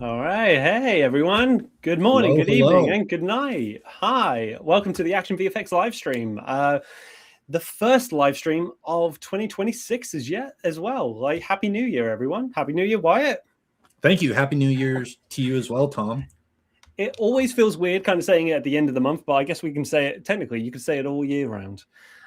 All right. Hey, everyone. Good morning, good evening, and good night. Hi. Welcome to the Action VFX live stream. The first live stream of 2026 is yet as well. Like, Happy New Year, everyone. Happy New Year, Wyatt. Thank you. Happy New Year's to you as well, Tom. It always feels weird kind of saying it at the end of the month, but I guess we can say it, technically, you could say it all year round.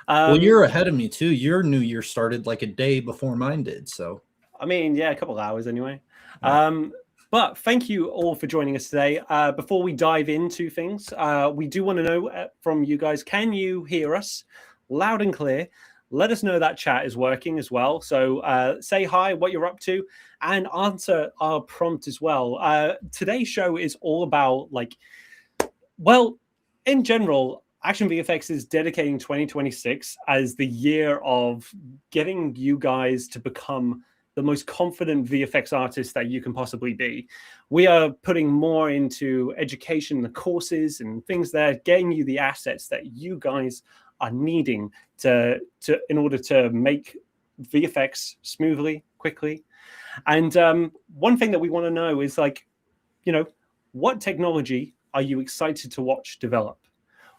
Well, you're ahead of me, too. Your New Year started like a day before mine did, so. I mean, yeah, a couple of hours anyway. Yeah. But thank you all for joining us today. Before we dive into things, we do want to know from you guys, can you hear us loud and clear? Let us know that chat is working as well. So say hi, what you're up to, and answer our prompt as well. Today's show is all about, like, well, in general, Action VFX is dedicating 2026 as the year of getting you guys to become the most confident VFX artist that you can possibly be. We are putting more into education, the courses and things there, getting you the assets that you guys are needing to in order to make VFX smoothly, quickly. And one thing that we want to know is, like, you know, what technology are you excited to watch develop?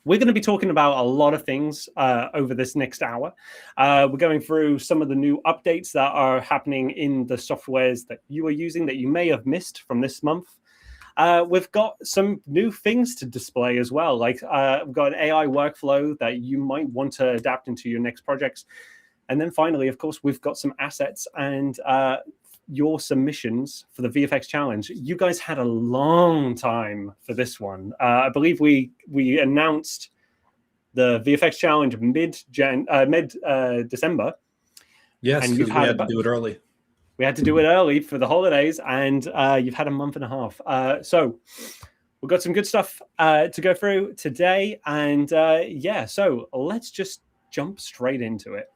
We're going to be talking about a lot of things over this next hour. We're going through some of the new updates that are happening in the softwares that you are using that you may have missed from this month. We've got some new things to display as well. Like we've got an AI workflow that you might want to adapt into your next projects. And then finally, of course, we've got some assets and your submissions for the VFX challenge. You guys had a long time for this one. I believe we announced the VFX challenge mid December. Yes, and we had to do it early. We had to do it early for the holidays, and you've had a month and a half. So we've got some good stuff to go through today, and yeah, so let's just jump straight into it.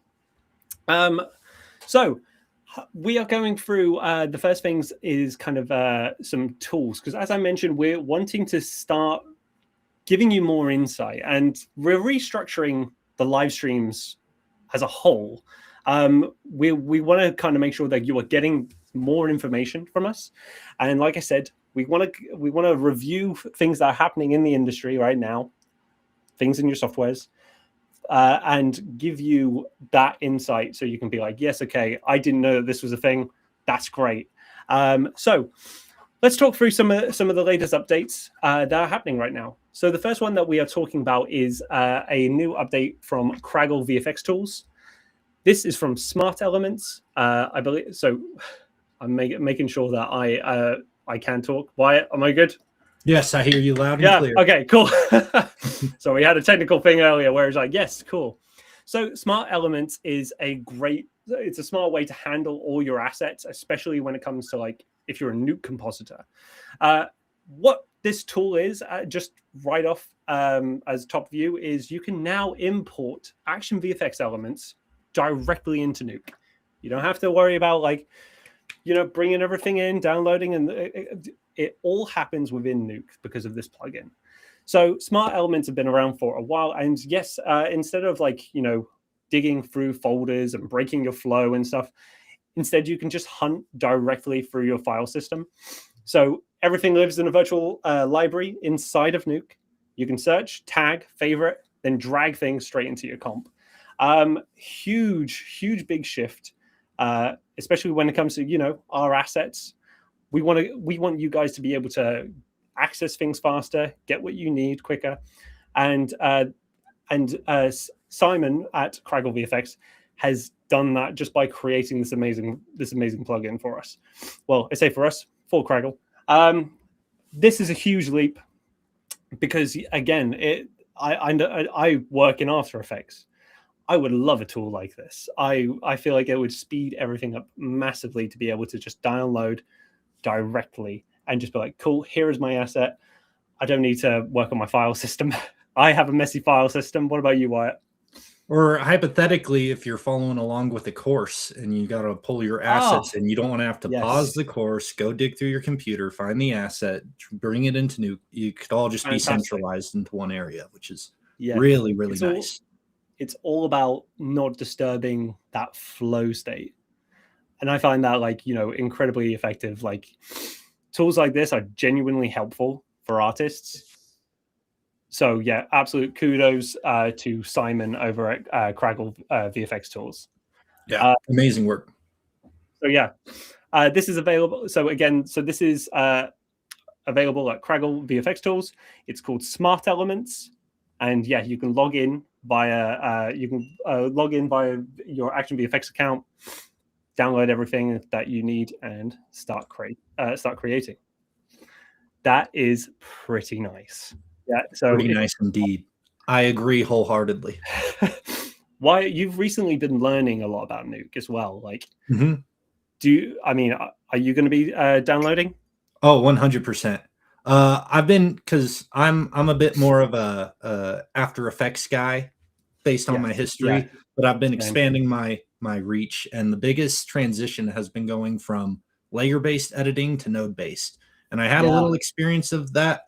So we are going through the first things is kind of some tools, because as I mentioned, we're wanting to start giving you more insight, and we're restructuring the live streams as a whole. We want to kind of make sure that you are getting more information from us, and like I said, we want to review things that are happening in the industry right now, things in your softwares. And give you that insight so you can be like, yes, okay, I didn't know that this was a thing. That's great. So let's talk through some of the latest updates that are happening right now. So the first one that we are talking about is a new update from Craggle VFX Tools. This is from Smart Elements, I believe. So I'm making sure that I can talk. Wyatt, am I good? Yes, I hear you loud and Yeah. clear. Okay, cool. So we had a technical thing earlier where it's like, yes, cool. So smart elements is it's a smart way to handle all your assets, especially when it comes to like if you're a nuke compositor. What this tool is, just right off as top view, is you can now import action VFX elements directly into Nuke. You don't have to worry about like, bringing everything in, downloading, and it all happens within Nuke because of this plugin. So smart elements have been around for a while, and yes, instead of like digging through folders and breaking your flow and stuff, instead you can just hunt directly through your file system. So everything lives in a virtual library inside of Nuke. You can search, tag, favorite, then drag things straight into your comp. Huge big shift, especially when it comes to our assets. We want you guys to be able to access things faster, get what you need quicker, and Simon at Craggle VFX has done that just by creating this amazing plugin for us. Well, I say for us, for Craggle. This is a huge leap because again, I work in After Effects. I would love a tool like this. I feel like it would speed everything up massively to be able to just download directly and just be like, cool, here is my asset. I don't need to work on my file system. I have a messy file system. What about you, Wyatt? Or hypothetically, if you're following along with a course and you got to pull your assets and you don't want to have to pause the course, go dig through your computer, find the asset, bring it into Nuke. You could all just be centralized into one area, which is really nice. It's all about not disturbing that flow state. And I find that incredibly effective. Like tools like this are genuinely helpful for artists. So yeah, absolute kudos to Simon over at Craggle VFX Tools. Yeah, amazing work. So yeah, this is available. So again, this is available at Craggle VFX Tools. It's called Smart Elements, and yeah, you can log in via your Action VFX account, download everything that you need, and start creating. That is pretty nice. Yeah, so pretty nice indeed. I agree wholeheartedly. Why you've recently been learning a lot about Nuke as well. Like, are you going to be downloading? Oh, 100%. I've been, because I'm a bit more of a After Effects guy based on my history, but I've been expanding my reach, and the biggest transition has been going from layer-based editing to node-based. And I had a little experience of that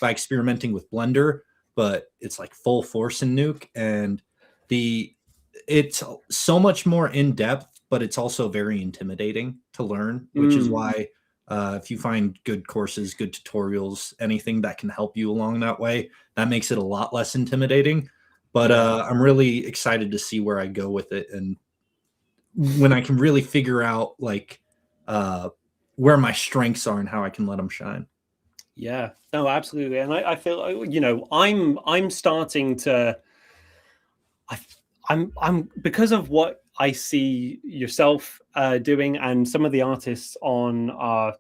by experimenting with Blender, but it's like full force in Nuke, and it's so much more in depth, but it's also very intimidating to learn, which is why if you find good courses, good tutorials, anything that can help you along that way, that makes it a lot less intimidating. But I'm really excited to see where I go with it, and when I can really figure out where my strengths are and how I can let them shine. Yeah, no, absolutely. And I feel, I'm starting to, I'm because of what I see yourself doing and some of the artists on our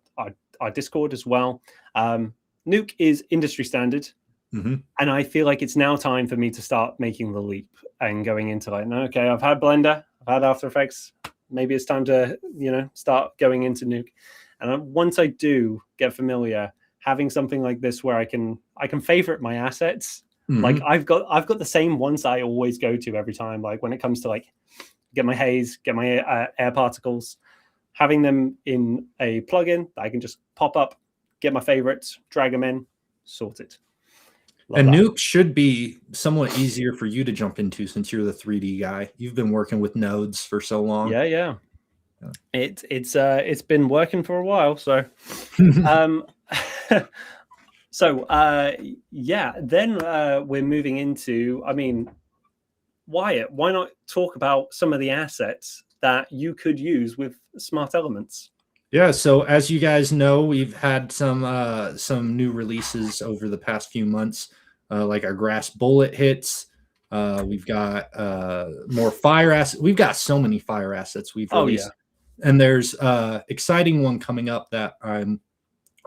Discord as well. Nuke is industry standard. And I feel like it's now time for me to start making the leap and going into okay, I've had Blender, I've had After Effects. Maybe it's time to, start going into Nuke. And once I do get familiar, having something like this where I can favorite my assets. Like I've got the same ones I always go to every time. Like when it comes to get my haze, get my air particles, having them in a plugin that I can just pop up, get my favorites, drag them in, sort it. And Nuke should be somewhat easier for you to jump into since you're the 3D guy. You've been working with nodes for so long. Yeah. It's been working for a while. So, then we're moving into. Wyatt, why not talk about some of the assets that you could use with Smart Elements? Yeah, so as you guys know, we've had some new releases over the past few months, like our grass bullet hits. We've got more fire assets. We've got so many fire assets we've released. And there's exciting one coming up that I'm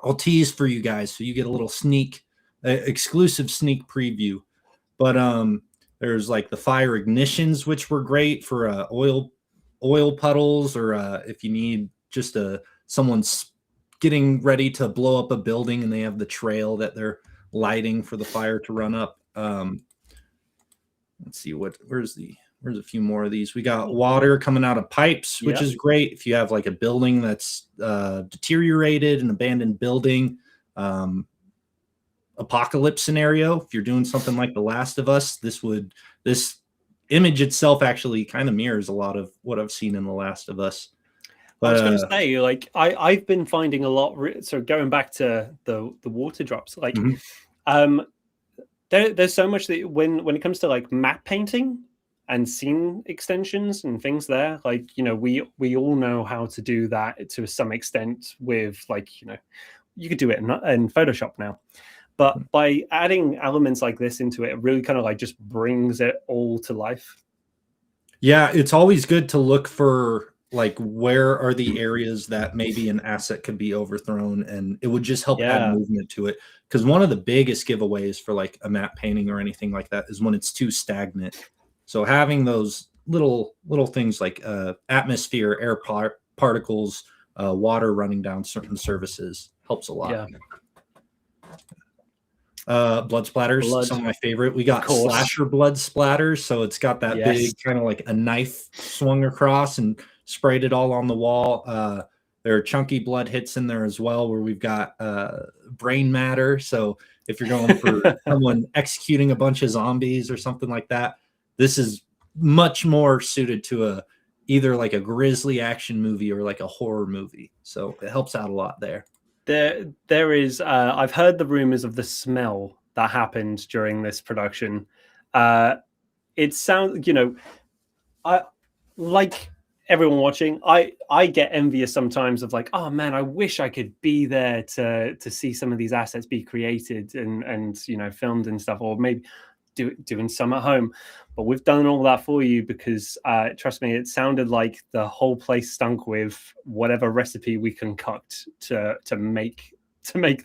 I'll tease for you guys so you get a little exclusive sneak preview. But there's like the fire ignitions, which were great for oil puddles, or if you need just someone's getting ready to blow up a building and they have the trail that they're lighting for the fire to run up. Let's see where's a few more of these. We got water coming out of pipes, which is great if you have like a building that's deteriorated, an abandoned building, apocalypse scenario. If you're doing something like The Last of Us, this image itself actually kind of mirrors a lot of what I've seen in The Last of Us. But, I was going to say, like, I've been finding a lot. So going back to the water drops, like, there's so much that when it comes to like map painting and scene extensions and things there, like, we all know how to do that to some extent with, like, you could do it in Photoshop now. But by adding elements like this into it, it really kind of like just brings it all to life. Yeah, it's always good to look for like where are the areas that maybe an asset could be overthrown, and it would just help add movement to it. Because one of the biggest giveaways for like a map painting or anything like that is when it's too stagnant. So having those little things like atmosphere, air particles, water running down certain surfaces helps a lot. Yeah. Blood splatters, some of my favorite. We got slasher blood splatters, so it's got that big kind of like a knife swung across and sprayed it all on the wall. There are chunky blood hits in there as well, where we've got brain matter. So if you're going for someone executing a bunch of zombies or something like that, this is much more suited to either like a grisly action movie or like a horror movie. So it helps out a lot there. There is I've heard the rumors of the smell that happened during this production. It sounds, I like everyone watching, I get envious sometimes of like, oh man, I wish I could be there to see some of these assets be created and filmed and stuff, or maybe doing some at home. But we've done all that for you because trust me, it sounded like the whole place stunk with whatever recipe we concoct to make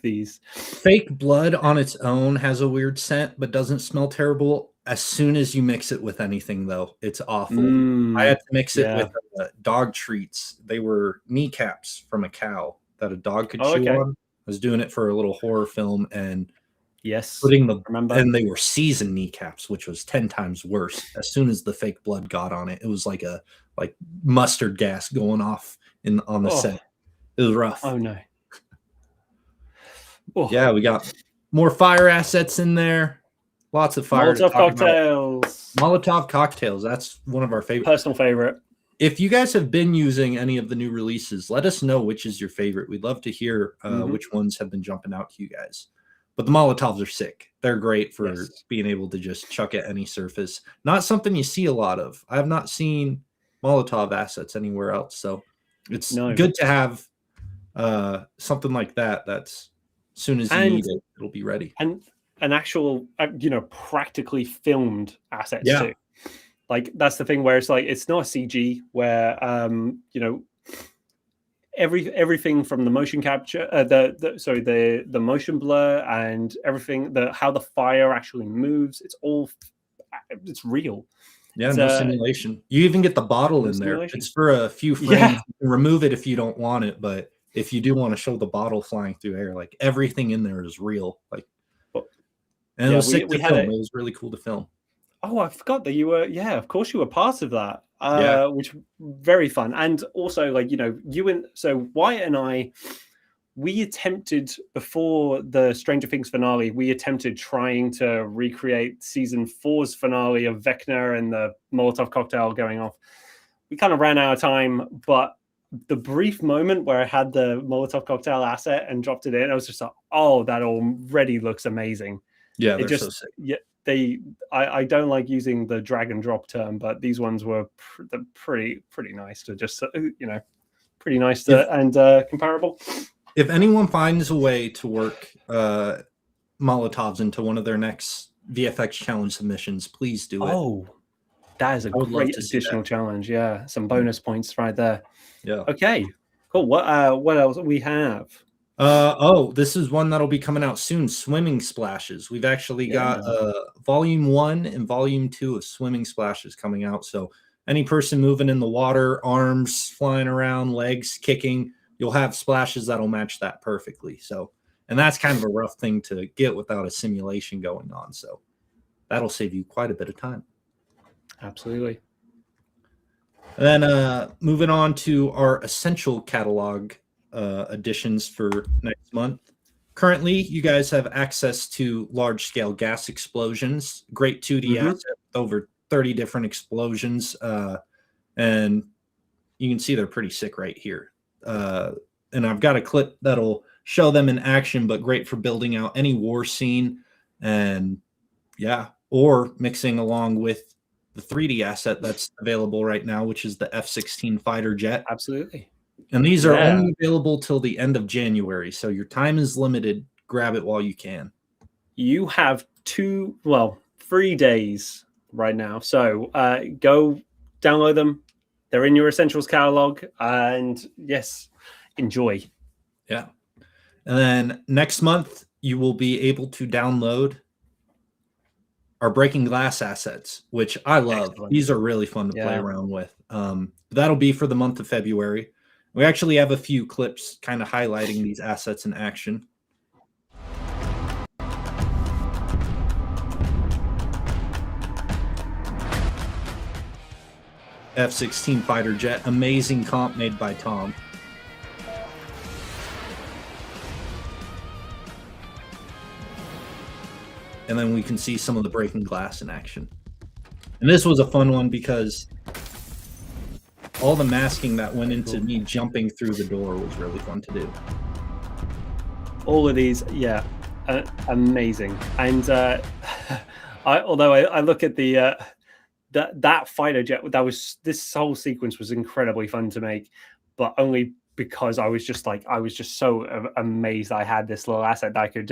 these. Fake blood on its own has a weird scent but doesn't smell terrible. As soon as you mix it with anything, though, it's awful. I had to mix it with dog treats. They were kneecaps from a cow that a dog could chew on. I was doing it for a little horror film, and and they were seasoned kneecaps, which was 10 times worse. As soon as the fake blood got on it, it was like mustard gas going off on the set. It was rough. Oh no. Yeah, we got more fire assets in there. Lots of fire. Molotov cocktails. Molotov cocktails. That's one of our favorite. Personal favorite. If you guys have been using any of the new releases, let us know which is your favorite. We'd love to hear which ones have been jumping out to you guys. But the Molotovs are sick. They're great for being able to just chuck at any surface. Not something you see a lot of. I have not seen Molotov assets anywhere else. So it's good to have something like that. That's as soon as you need it, it'll be ready. And an actual, practically filmed assets too. Like that's the thing where it's like it's not a CG where everything from the motion capture, the motion blur and everything, how the fire actually moves, it's real. Yeah, no simulation. You even get the bottle in there. It's for a few frames. Yeah. You can remove it if you don't want it, but if you do want to show the bottle flying through air, like everything in there is real. Like, and it was sick to film. It was really cool to film. Oh, I forgot that you were. Yeah, of course you were part of that. Which very fun. And also, like, Wyatt and I, we attempted before the Stranger Things finale, we attempted trying to recreate season 4's finale of Vecna and the Molotov cocktail going off. We kind of ran out of time, but the brief moment where I had the Molotov cocktail asset and dropped it in, I was just like, oh, that already looks amazing. Yeah, they're so sick. Yeah, I don't like using the drag and drop term, but these ones were pretty nice to just pretty nice to and comparable. If anyone finds a way to work Molotovs into one of their next VFX challenge submissions, please do it. Oh, that is a great additional challenge. Yeah, some bonus points right there. Yeah. Okay, cool. What else we have? Oh, this is one that'll be coming out soon. Swimming splashes. We've actually got volume 1 and volume 2 of swimming splashes coming out. So any person moving in the water, arms flying around, legs kicking, you'll have splashes that'll match that perfectly. So, and that's kind of a rough thing to get without a simulation going on. So that'll save you quite a bit of time. Absolutely. And then moving on to our essential catalog additions for next month. Currently, you guys have access to large-scale gas explosions, great 2D asset with over 30 different explosions, and you can see they're pretty sick right here. And I've got a clip that'll show them in action, but great for building out any war scene, and yeah, or mixing along with the 3D asset that's available right now, which is the F-16 fighter jet. Absolutely. And these are only available till the end of January, so your time is limited. Grab it while you can. You have 3 days right now. So go download them. They're in your Essentials catalog. And yes, enjoy. Yeah. And then next month, you will be able to download our Breaking Glass assets, which I love. Excellent. These are really fun to play around with. That'll be for the month of February. We actually have a few clips kind of highlighting these assets in action. F-16 fighter jet, amazing comp made by Tom. And then we can see some of the Breaking Glass in action. And this was a fun one because all the masking that went into me jumping through the door was really fun to do. All of these, amazing. And although I look at the that fighter jet, this whole sequence was incredibly fun to make, but only because I was just so amazed I had this little asset that I could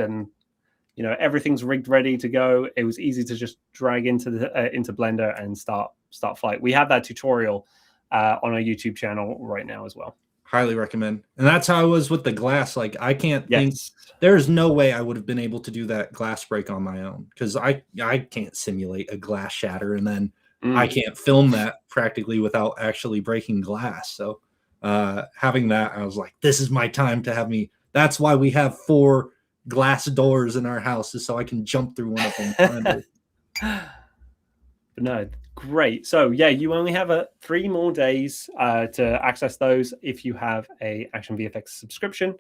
everything's rigged ready to go. It was easy to just drag into Blender and start flight. We have that tutorial on our YouTube channel right now as well. Highly recommend. And that's how I was with the glass. Like, I can't think, there's no way I would have been able to do that glass break on my own, because I can't simulate a glass shatter, and then I can't film that practically without actually breaking glass. So having that, I was like, this is my time to have me. That's why we have 4 glass doors in our house, is so I can jump through one of them. But no, great. So yeah, you only have 3 more days to access those if you have a Action VFX subscription.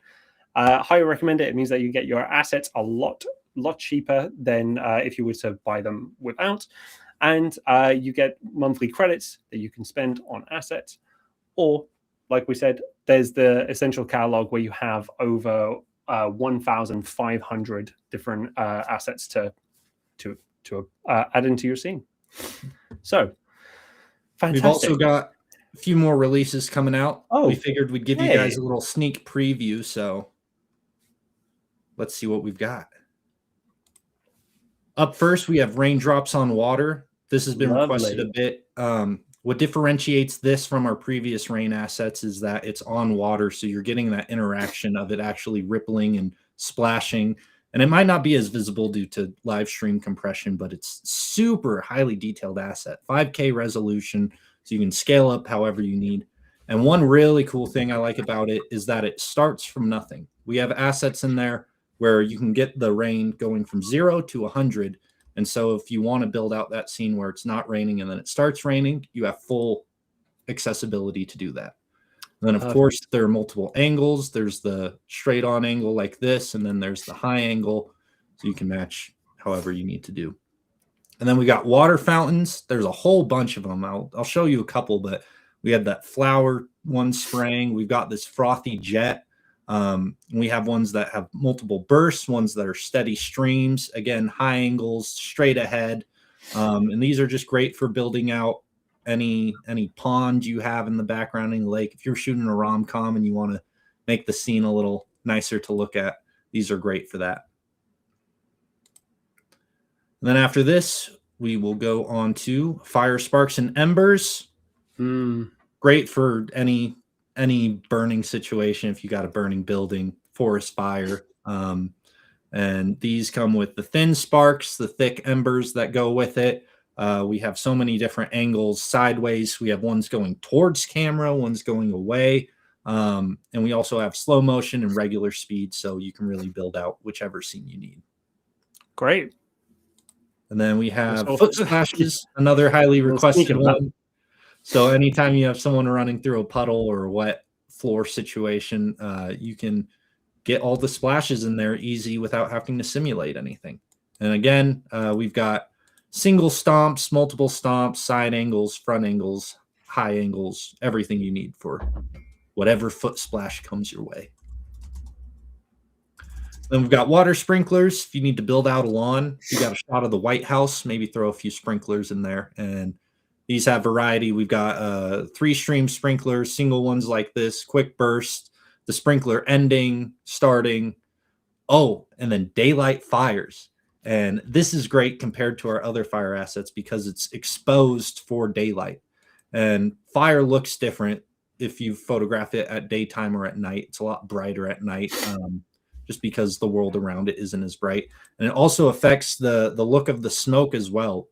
Highly recommend it. It means that you get your assets a lot cheaper than if you were to buy them without, and you get monthly credits that you can spend on assets. Or, like we said, there's the Essential catalog where you have over 1,500 different assets to add into your scene. So, fantastic. We've also got a few more releases coming out. Oh, we figured we'd give you guys a little sneak preview. So let's see what we've got. Up first, we have Raindrops on Water. This has been requested a bit. What differentiates this from our previous rain assets is that it's on water, so you're getting that interaction of it actually rippling and splashing. And it might not be as visible due to live stream compression, but it's super highly detailed asset. 5K resolution, so you can scale up however you need. And one really cool thing I like about it is that it starts from nothing. We have assets in there where you can get the rain going from 0 to 100. And so if you want to build out that scene where it's not raining and then it starts raining, you have full accessibility to do that. And then, of course, there are multiple angles. There's the straight on angle like this, and then there's the high angle, so you can match however you need to do. And then we got water fountains. There's a whole bunch of them. I'll show you a couple, but we had that flower one spraying. We've got this frothy jet. We have ones that have multiple bursts, ones that are steady streams, again, high angles, straight ahead. And these are just great for building out any pond you have in the background in the lake. If you're shooting a rom-com and you want to make the scene a little nicer to look at, these are great for that. And then after this, we will go on to Fire, Sparks, and Embers. Great for any burning situation. If you got a burning building, forest fire. And these come with the thin sparks, the thick embers that go with it. We have so many different angles sideways. We have ones going towards camera, ones going away. And we also have slow motion and regular speed, so you can really build out whichever scene you need. Great. And then we have foot splashes, another highly requested one. So anytime you have someone running through a puddle or a wet floor situation, you can get all the splashes in there easy without having to simulate anything. And again, we've got single stomps, multiple stomps, side angles, front angles, high angles, everything you need for whatever foot splash comes your way. Then we've got water sprinklers. If you need to build out a lawn, you got a shot of the White House, maybe throw a few sprinklers in there. And these have variety. We've got 3-stream sprinklers, single ones like this, quick burst, the sprinkler ending, starting. Oh, and then daylight fires. And this is great compared to our other fire assets because it's exposed for daylight. And fire looks different if you photograph it at daytime or at night. It's a lot brighter at night, just because the world around it isn't as bright. And it also affects the look of the smoke as well.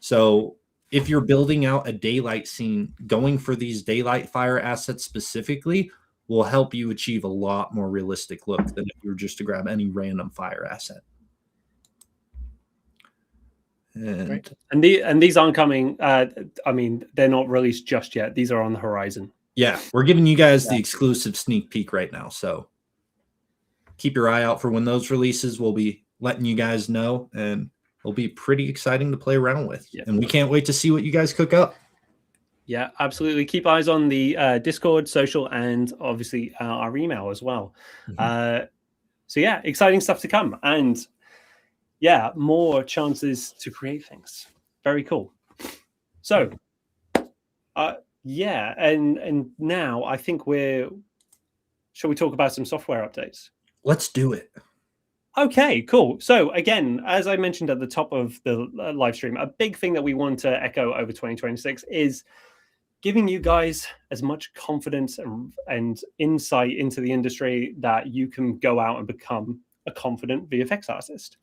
So if you're building out a daylight scene, going for these daylight fire assets specifically will help you achieve a lot more realistic look than if you were just to grab any random fire asset. And these aren't coming. I mean, they're not released just yet. These are on the horizon. Yeah, we're giving you guys the exclusive sneak peek right now. So keep your eye out for when those releases. We'll be letting you guys know, and it'll be pretty exciting to play around with. Yeah. And we can't wait to see what you guys cook up. Yeah, absolutely. Keep eyes on the Discord, social, and obviously our email as well. Mm-hmm. So yeah, exciting stuff to come. And yeah, more chances to create things. Very cool. So yeah, and now I think shall we talk about some software updates? Let's do it. Okay, cool. So again, as I mentioned at the top of the live stream, a big thing that we want to echo over 2026 is giving you guys as much confidence and insight into the industry that you can go out and become a confident VFX artist.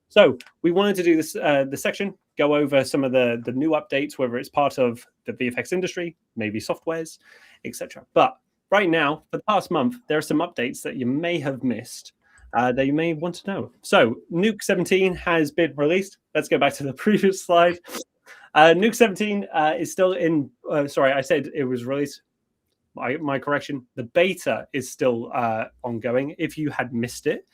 So we wanted to do this the section, go over some of the new updates, whether it's part of the VFX industry, maybe softwares, etc. But right now, for the past month, there are some updates that you may have missed that you may want to know. So Nuke 17 has been released. Let's go back to the previous slide. Nuke 17 is still in, sorry, I said it was released. My correction, the beta is still ongoing. If you had missed it,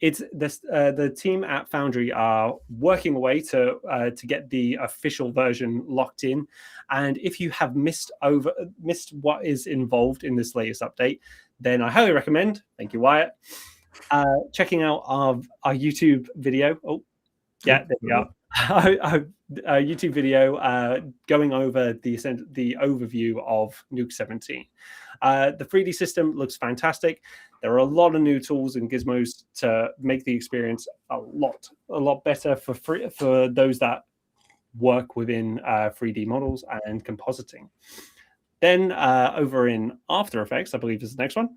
it's this, the team at Foundry are working away to get the official version locked in. And if you have missed what is involved in this latest update, then I highly recommend, thank you, Wyatt, checking out our YouTube video. Oh, yeah, there we are. A YouTube video going over the overview of Nuke 17. The 3D system looks fantastic. There are a lot of new tools and gizmos to make the experience a lot better for those that work within 3D models and compositing. Then over in After Effects, I believe is the next one.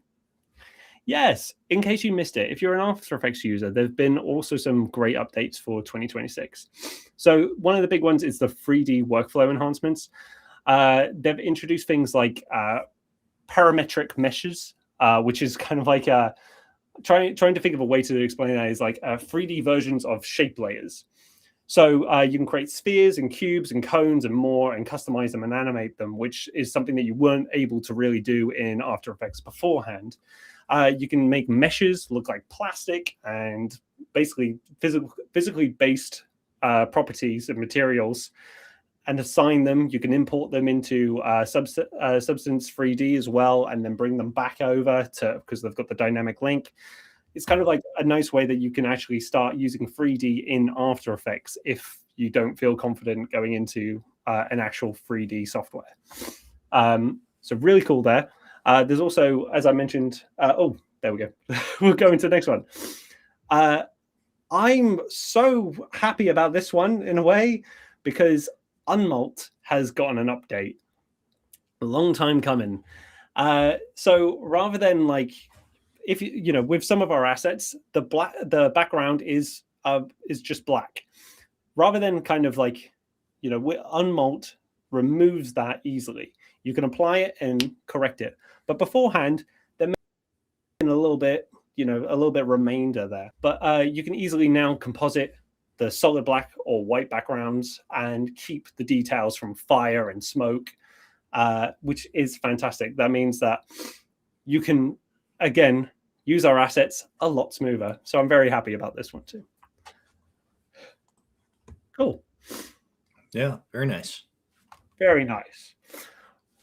Yes, in case you missed it, if you're an After Effects user, there have been also some great updates for 2026. So one of the big ones is the 3D workflow enhancements. They've introduced things like parametric meshes, which is kind of like trying to think of a way to explain that is like 3D versions of shape layers. So you can create spheres and cubes and cones and more and customize them and animate them, which is something that you weren't able to really do in After Effects beforehand. You can make meshes look like plastic and basically physically based properties and materials and assign them. You can import them into Substance 3D as well and then bring them back over because they've got the dynamic link. It's kind of like a nice way that you can actually start using 3D in After Effects if you don't feel confident going into an actual 3D software. So really cool there. There's also, as I mentioned, oh, there we go. We'll go into the next one. I'm so happy about this one in a way because Unmult has gotten an update. A long time coming. So rather than like if you know, with some of our assets, the background is just black, rather than kind of like, you know, unmult removes that easily. You can apply it and correct it, but beforehand there may be a little bit, you know, a little bit remainder there. But you can easily now composite the solid black or white backgrounds and keep the details from fire and smoke, which is fantastic. That means that you can, again, use our assets a lot smoother. So I'm very happy about this one too. Cool. Yeah, very nice. Very nice.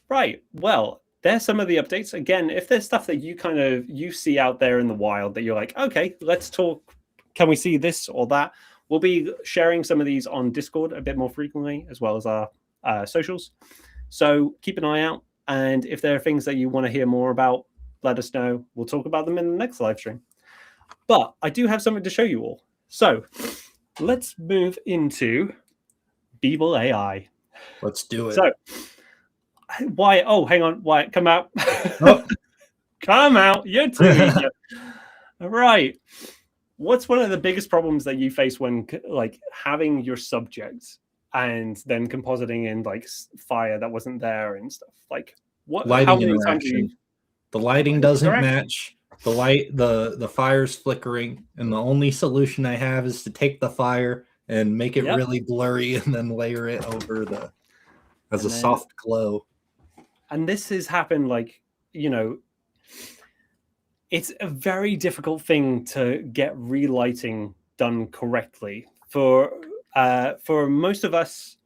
Right. Well, there's some of the updates. Again, if there's stuff that you see out there in the wild that you're like, okay, let's talk. Can we see this or that? We'll be sharing some of these on Discord a bit more frequently, as well as our socials. So keep an eye out. And if there are things that you want to hear more about, let us know. We'll talk about them in the next live stream. But I do have something to show you all. So let's move into Beeble AI. Let's do it. So Wyatt, oh, hang on, Wyatt, come out. Oh. Come out. You're too eager. All right. What's one of the biggest problems that you face when like having your subjects and then compositing in like fire that wasn't there and stuff? Like what lighting interaction. The lighting doesn't match. The light, the fire's flickering, and the only solution I have is to take the fire and make it really blurry and then layer it over as a soft glow. And this has happened, like, you know, it's a very difficult thing to get relighting done correctly for most of us,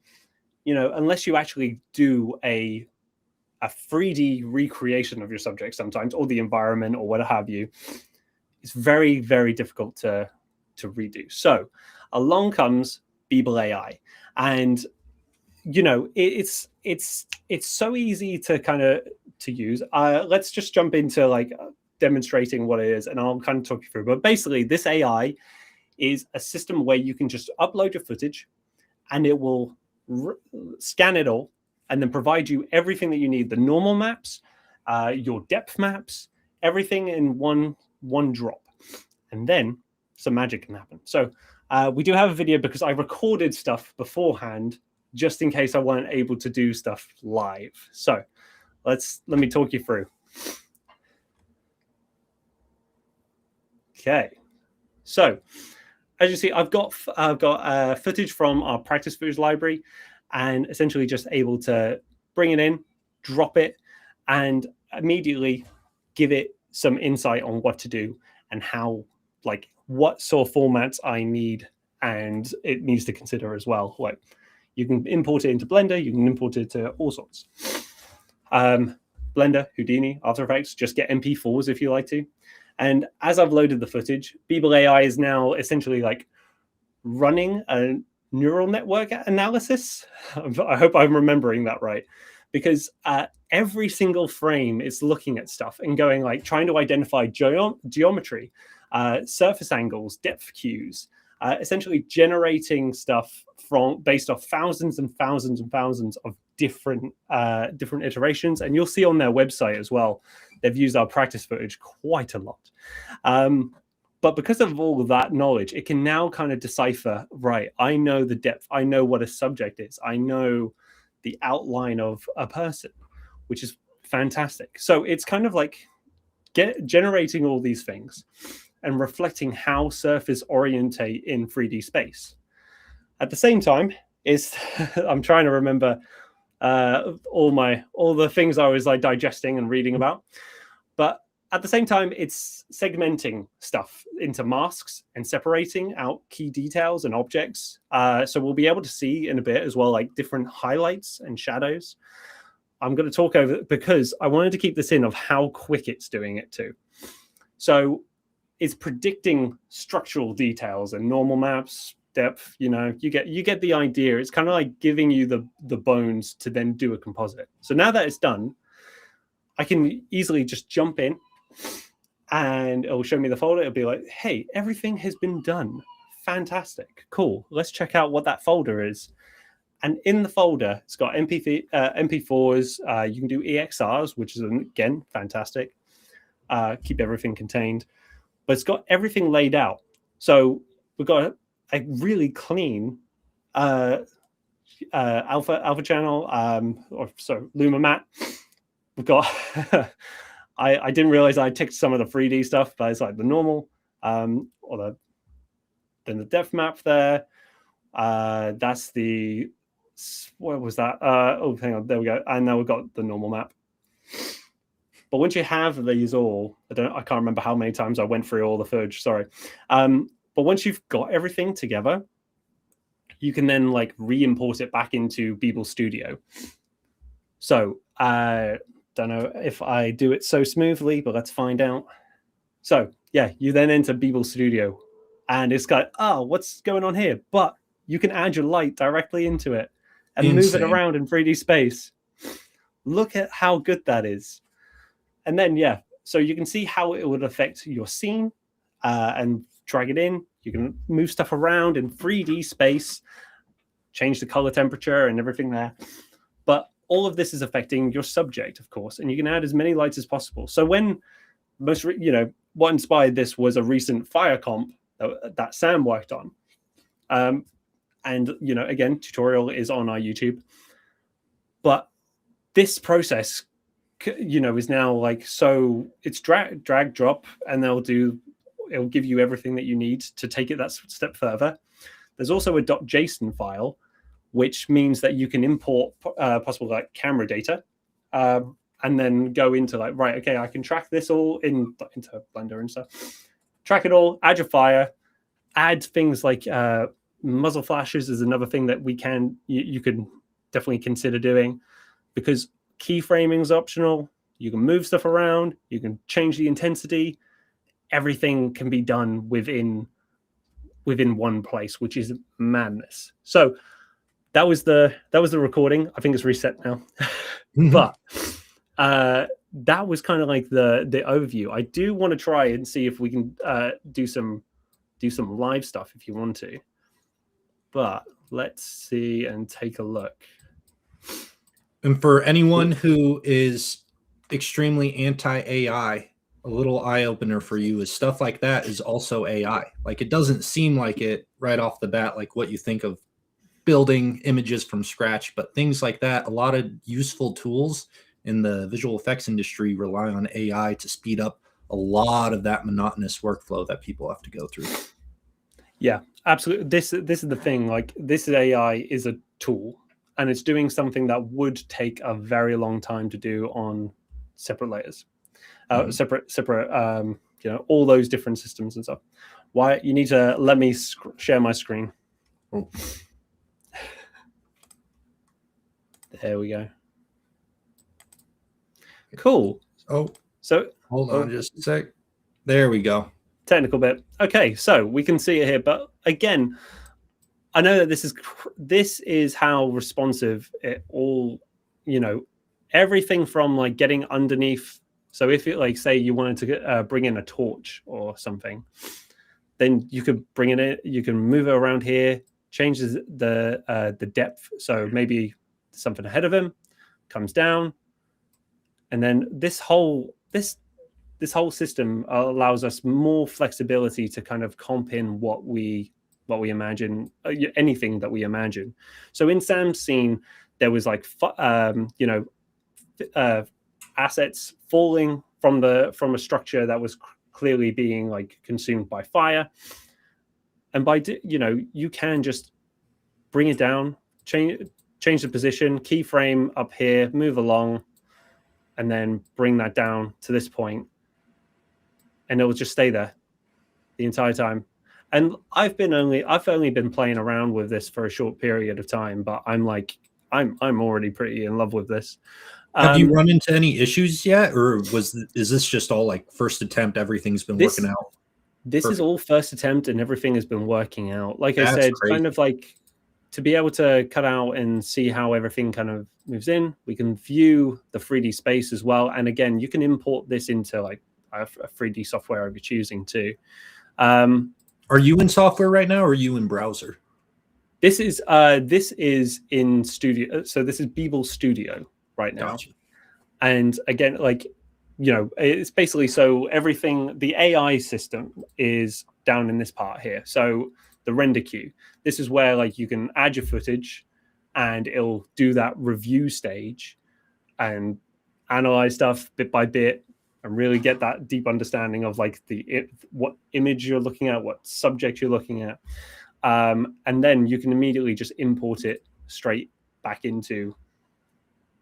you know, unless you actually do a 3D recreation of your subject sometimes, or the environment or what have you. It's very, very difficult to redo. So along comes Beeble AI, and you know, it's so easy to kind of to use. Let's just jump into like demonstrating what it is, and I'll kind of talk you through. But basically, this AI is a system where you can just upload your footage, and it will scan it all, and then provide you everything that you need: the normal maps, your depth maps, everything in one drop, and then some magic can happen. So we do have a video because I recorded stuff beforehand, just in case I weren't able to do stuff live. So let me talk you through. Okay, so as you see, I've got footage from our practice footage library, and essentially just able to bring it in, drop it, and immediately give it some insight on what to do and how, like, what sort of formats I need, and it needs to consider as well. Like, you can import it into Blender, you can import it to all sorts. Blender, Houdini, After Effects, just get MP4s if you like to. And as I've loaded the footage, Beeble AI is now essentially like running a neural network analysis. I hope I'm remembering that right, because every single frame is looking at stuff and going, like, trying to identify geometry, surface angles, depth cues, essentially generating stuff based off thousands and thousands and thousands of different iterations. And you'll see on their website as well, they've used our practice footage quite a lot. But because of all of that knowledge, it can now kind of decipher, right, I know the depth, I know what a subject is, I know the outline of a person, which is fantastic. So it's kind of like generating all these things and reflecting how surface orientate in 3D space. At the same time, I'm trying to remember all the things I was like digesting and reading about, but at the same time, it's segmenting stuff into masks and separating out key details and objects. So we'll be able to see in a bit as well, like different highlights and shadows. I'm going to talk over it because I wanted to keep this in of how quick it's doing it too. So it's predicting structural details and normal maps, depth, you know, you get the idea. It's kind of like giving you the bones to then do a composite. So now that it's done, I can easily just jump in and it'll show me the folder. It'll be like, hey, everything has been done. Fantastic. Cool. Let's check out what that folder is. And in the folder, it's got MP4s. You can do EXRs, which is, again, fantastic. keep everything contained, but it's got everything laid out. So we've got a really clean alpha channel, Luma mat. We've got I didn't realize I ticked some of the 3D stuff, but it's like the normal, or then the depth map there. That's the, what was that? Oh, hang on, there we go. And now we've got the normal map. But once you have these all, I can't remember how many times I went through all the footage. Sorry. But once you've got everything together, you can then like re-import it back into Beeble Studio. So I don't know if I do it so smoothly, but let's find out. So yeah, you then enter Beeble Studio, and it's got, oh, what's going on here? But you can add your light directly into it and move it around in 3D space. Look at how good that is. And then, yeah, so you can see how it would affect your scene and drag it in. You can move stuff around in 3D space, change the color temperature and everything there. But all of this is affecting your subject, of course, and you can add as many lights as possible. So when what inspired this was a recent fire comp that Sam worked on. And, again, tutorial is on our YouTube. But this process, is now like, so it's drag, drop, and it'll give you everything that you need to take it that step further. There's also a .json file, which means that you can import possible like camera data, and then go into like, right, okay, I can track this all into Blender and stuff. Track it all, add your fire, add things like muzzle flashes is another thing that you can definitely consider doing, because keyframing is optional. You can move stuff around, you can change the intensity. Everything can be done within one place, which is madness. So that was the recording. I think it's reset now. But that was kind of like the overview. I do want to try and see if we can do some live stuff if you want to. But let's see and take a look. And for anyone who is extremely anti-AI, a little eye-opener for you is stuff like that is also AI. Like, it doesn't seem like it right off the bat, like what you think of building images from scratch, but things like that, a lot of useful tools in the visual effects industry rely on AI to speed up a lot of that monotonous workflow that people have to go through. Yeah, absolutely. This is the thing. Like, this AI is a tool, and it's doing something that would take a very long time to do on separate layers, separate, all those different systems and stuff. Why you need to let me share my screen. Oh. There we go. Cool. Oh, so hold on just a sec. There we go. Technical bit. Okay, so we can see it here, but again, I know that this is how responsive it all, everything from like getting underneath. So if it, like, say you wanted to bring in a torch or something, then you could bring it in. You can move it around here, changes the depth. So maybe something ahead of him comes down, and then this whole system allows us more flexibility to kind of comp in what we imagine, anything that we imagine. So in Sam's scene, there was like assets falling from a structure that was clearly being like consumed by fire, and you can just bring it down, change the position, keyframe up here, move along, and then bring that down to this point, and it will just stay there the entire time. And I've only been playing around with this for a short period of time, but I'm already pretty in love with this. Have you run into any issues yet, or is this just all like first attempt? Everything's been working out. This Perfect. Is all first attempt, and everything has been working out. Like I said, crazy. Kind of like to be able to cut out and see how everything kind of moves in. We can view the 3D space as well, and again, you can import this into like a 3D software if you're choosing to. Are you in software right now, or are you in browser? This is in Studio. So this is Beeble Studio right now. Gotcha. And again, like it's basically, so everything, the AI system is down in this part here. So the render queue, this is where like you can add your footage and it'll do that review stage and analyze stuff bit by bit and really get that deep understanding of like what image you're looking at, what subject you're looking at. And then you can immediately just import it straight back into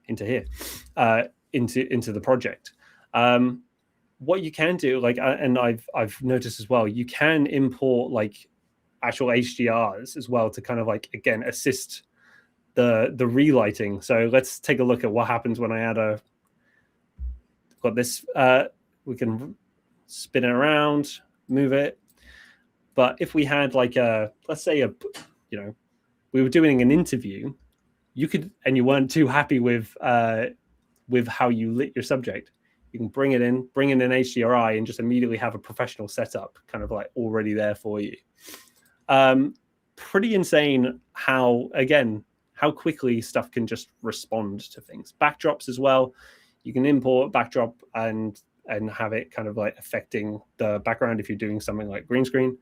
here, into the project. What you can do, like, and I've noticed as well, you can import like actual HDRs as well to kind of like, again, assist the relighting. So let's take a look at what happens when I add got this. We can spin it around, move it. But if we had like let's say we were doing an interview, you could, and you weren't too happy with how you lit your subject, you can bring in an HDRI and just immediately have a professional setup kind of like already there for you. Pretty insane how quickly stuff can just respond to things. Backdrops as well. You can import backdrop and have it kind of like affecting the background if you're doing something like green screen.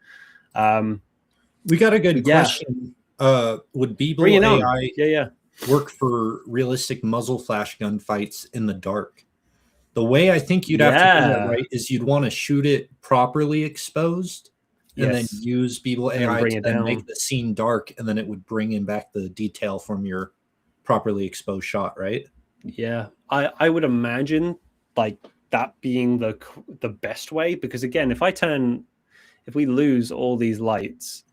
We got a good question. Would Beeble AI work for realistic muzzle flash gun fights in the dark? The way I think you'd have to do that right is you'd want to shoot it properly exposed and then use Beeble AI to then make the scene dark, and then it would bring in back the detail from your properly exposed shot, right? Yeah, I would imagine like that being the best way, because again, if we lose all these lights,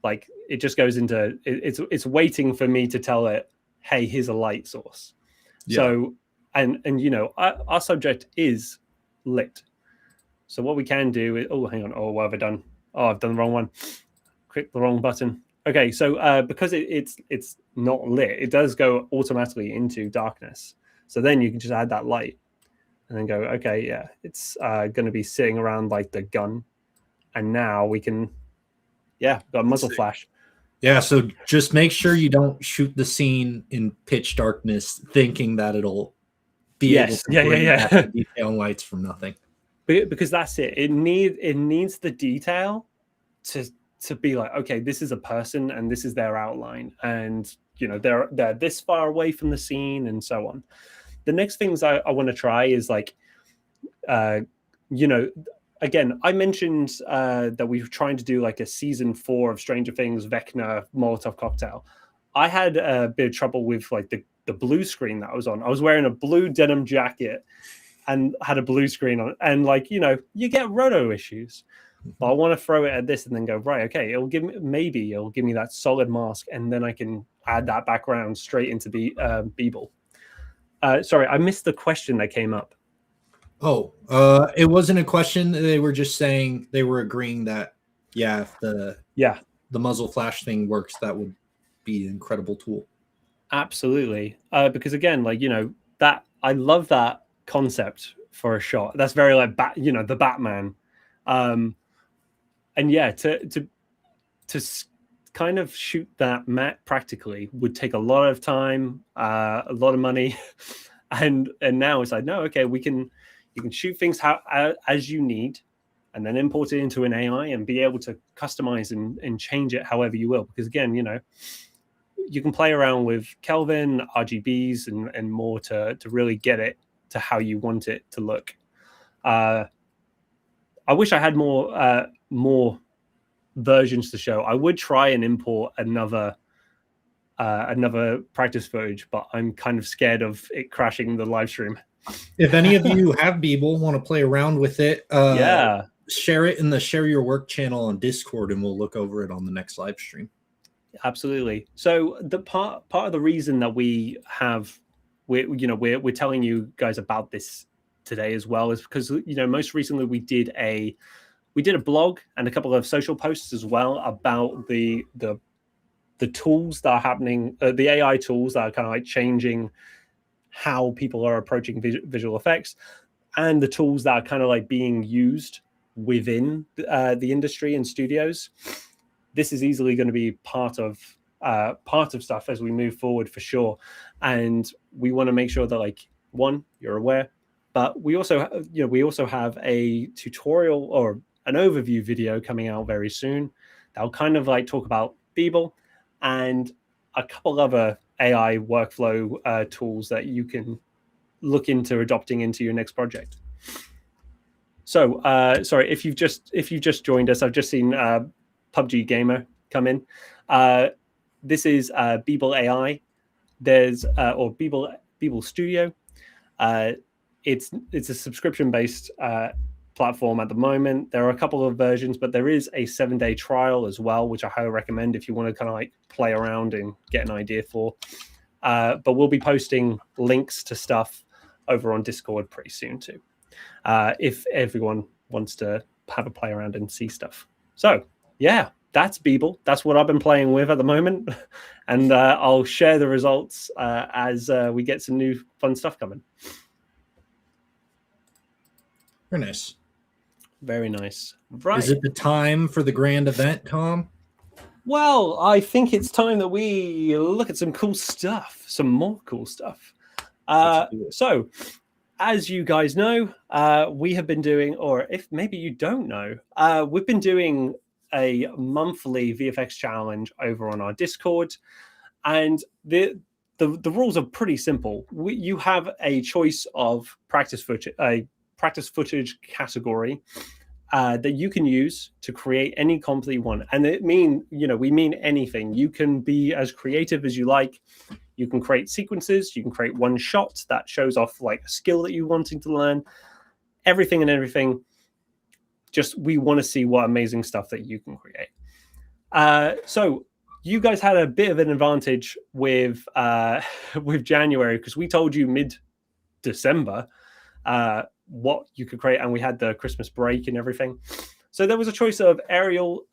like it just goes into it's waiting for me to tell it, hey, here's a light source. Yeah. So and our subject is lit. So what we can do is, oh, hang on, oh, what have I done? Oh, I've done the wrong one. Click the wrong button. Okay, so because it's not lit, it does go automatically into darkness. So then you can just add that light and then go, okay, yeah, it's going to be sitting around like the gun. And now we can, got a muzzle flash. Yeah, so just make sure you don't shoot the scene in pitch darkness thinking that it'll be able to bring back the detail and lights from nothing. Because that's it. It needs the detail to be like, okay, this is a person and this is their outline, and they're this far away from the scene and so on. The next things I want to try is like, again, I mentioned that we were trying to do like a season 4 of Stranger Things Vecna Molotov cocktail. I had a bit of trouble with like the blue screen that I was on. I was wearing a blue denim jacket and had a blue screen on, and like you get roto issues. But I want to throw it at this and then go, right, okay, it'll give me that solid mask, and then I can add that background straight into the Beeble. Sorry, I missed the question that came up. Oh, it wasn't a question. They were just saying, they were agreeing that if the muzzle flash thing works, that would be an incredible tool. Absolutely, because again, like that, I love that concept for a shot. That's very like the Batman. And to kind of shoot that matte practically would take a lot of time, a lot of money, and now it's like, no, okay, you can shoot things as you need, and then import it into an AI and be able to customize and change it however you will. Because again, you can play around with Kelvin, RGBs, and more to really get it to how you want it to look. I wish I had more versions to show. I would try and import another practice footage, but I'm kind of scared of it crashing the live stream. If any of you have Beeble, want to play around with it, share it in the Share Your Work channel on Discord, and we'll look over it on the next live stream. Absolutely. So the part of the reason that we're telling you guys about this today as well is because most recently we did a blog and a couple of social posts as well about the tools that are happening, the AI tools that are kind of like changing how people are approaching visual effects, and the tools that are kind of like being used within the industry and studios. This is easily going to be part of stuff as we move forward for sure, and we want to make sure that like one, you're aware, but we also have a tutorial or an overview video coming out very soon that'll kind of like talk about Beeble and a couple other AI workflow tools that you can look into adopting into your next project. So, sorry, if you've just joined us, I've just seen PUBG Gamer come in. This is Beeble AI. There's or Beeble Studio. It's a subscription-based platform at the moment. There are a couple of versions, but there is a 7-day trial as well, which I highly recommend if you want to kind of like play around and get an idea for. But we'll be posting links to stuff over on Discord pretty soon too, if everyone wants to have a play around and see stuff. So yeah, that's Beeble. That's what I've been playing with at the moment, and I'll share the results as we get some new fun stuff coming. Very nice. Very nice. Right. Is it the time for the grand event, Tom? Well, I think it's time that we look at some cool stuff, some more cool stuff. So, as you guys know, we have been doing, or if maybe you don't know, we've been doing a monthly VFX challenge over on our Discord, and the rules are pretty simple. You have a choice of practice footage category that you can use to create any comp that you want, and we mean anything. You can be as creative as you like. You can create sequences. You can create one shot that shows off like a skill that you're wanting to learn. Everything and everything. Just we want to see what amazing stuff that you can create. So you guys had a bit of an advantage with January because we told you mid-December what you could create, and we had the Christmas break and everything. So there was a choice of aerials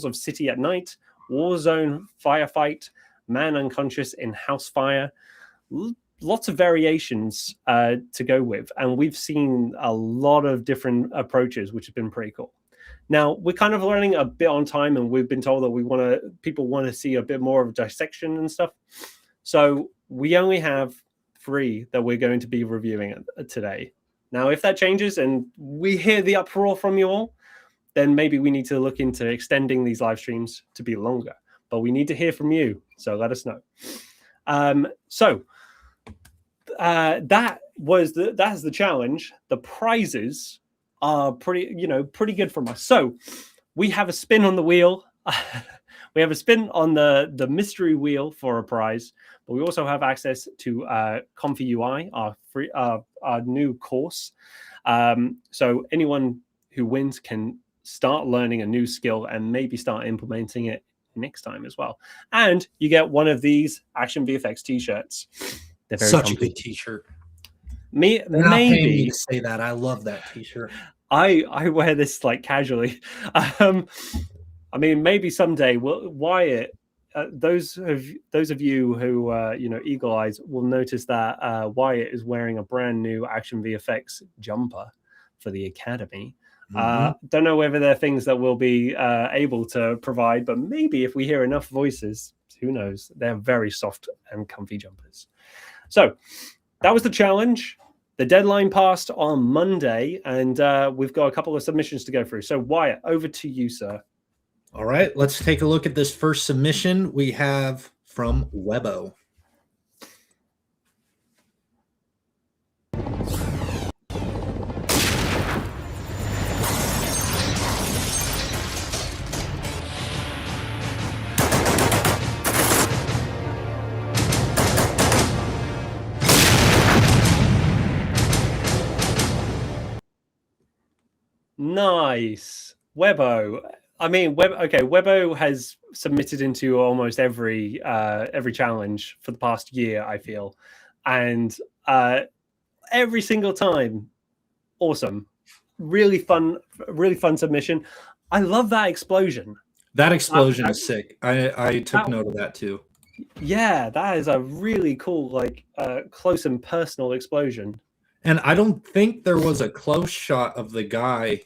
of city at night, war zone firefight, man unconscious in house fire. Lots of variations to go with, and we've seen a lot of different approaches, which has been pretty cool. Now we're kind of learning a bit on time, and we've been told that people want to see a bit more of dissection and stuff. So we only have 3 that we're going to be reviewing today. Now, if that changes and we hear the uproar from you all, then maybe we need to look into extending these live streams to be longer. But we need to hear from you, so let us know. That is the challenge. The prizes are pretty good from us. So we have a spin on the wheel. We have a spin on the mystery wheel for a prize, but we also have access to Comfy UI, our new course. So anyone who wins can start learning a new skill and maybe start implementing it next time as well. And you get one of these Action VFX t-shirts. They're very such comfy. A good t-shirt. Maybe me to say that. I love that t-shirt. I wear this like casually. I mean, maybe someday Wyatt. Those of you who eagle eyes will notice that Wyatt is wearing a brand new Action VFX jumper for the Academy. Don't know whether they're things that we'll be able to provide, but maybe if we hear enough voices, who knows? They're very soft and comfy jumpers. So that was the challenge. The deadline passed on Monday, and we've got a couple of submissions to go through. So Wyatt, over to you, sir. All right, let's take a look at this first submission we have from Webbo. Nice. Webbo. I mean, Webbo has submitted into almost every challenge for the past year, I feel. And every single time, awesome. Really fun submission. I love that explosion. That explosion is sick. I took note of that too. Yeah, that is a really cool, like close and personal explosion. And I don't think there was a close shot of the guy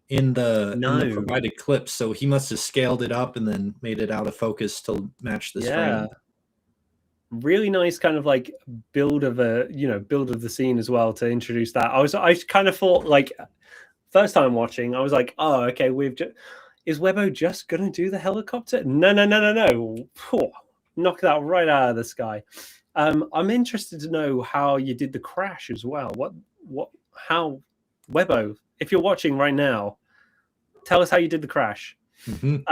in the provided clips, so he must have scaled it up and then made it out of focus to match the screen. really nice kind of like build of the scene as well to introduce that. I kind of thought, like, first time watching, I was like, oh, okay, is Webbo just gonna do the helicopter? No. Knock that right out of the sky. I'm interested to know how you did the crash as well. How Webbo, if you're watching right now, tell us how you did the crash. And